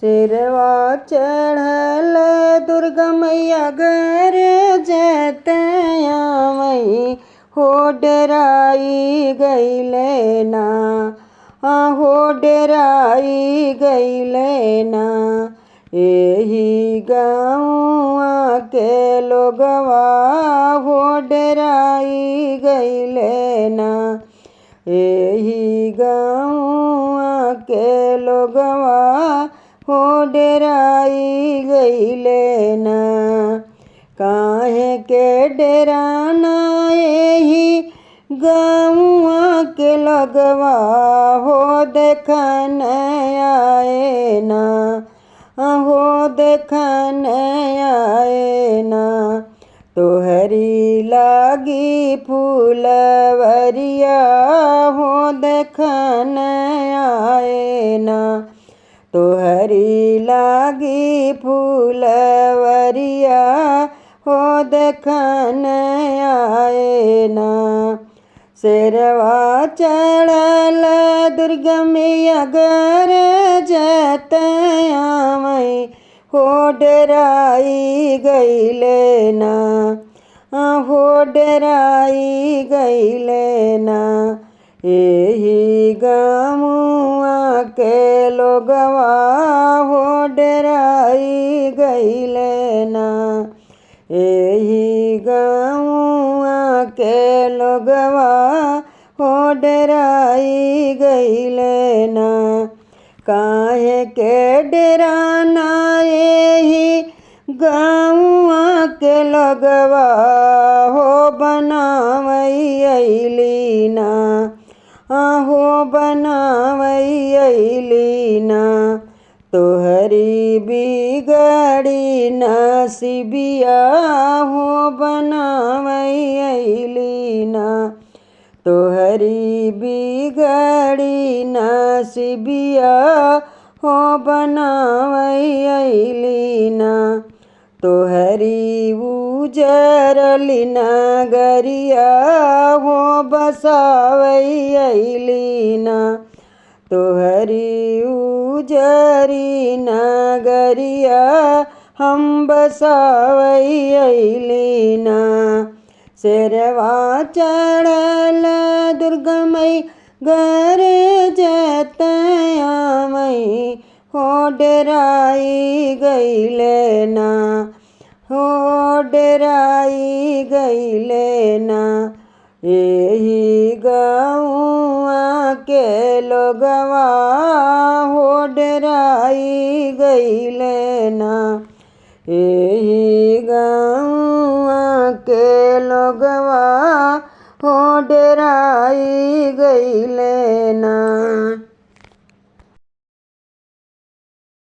सिरवा चढ़ल दुर्गा मैया घर जतया मई हो डराई गईले ना, हो डराई गईले ना। एही गाँव के लोगवा हो डराई गईले ना, एही गाँव के लोगवा हो डराई गईले ना। काहे के डराना एही गाँव के लोगवा हो देखन आए ना, हो देखन आए ना। तोहरी लागी फूलवरिया हो देखन आए ना, तोहरी लागी फूलवरिया हो देखन आए ना। सिरवा चढ़ल दुर्गा मैया घर जतया मई हो डराई गईले ना, हो डराई गईले ना। एही गाँव के लोगवा हो डराई गईले ना, एही गाँव के लोगवा हो डराई गईले ना। काहे के डराना एही गाँव के लोगवा हो बनावई अइली ना, हो बनावई अइली ना। तोहरी बिगड़ी नसीबिया हो बनावई अइली ना, तोहरी बिगड़ी नसीबिया हो बनावई अइली ना। तोहरी उजरली नगरिया हो बसावई अइली ना, तोहरी उजरी नगरिया हम बसावई अइली ना। सिरवा चढ़ल दुर्गा मई घर जतया मई हो डराई गईले ना, हो डराई गईले ना। एही गाँव के लोगवा हो डराई गईले ना, एही गाँव के लोगवा हो डराई गईले ना।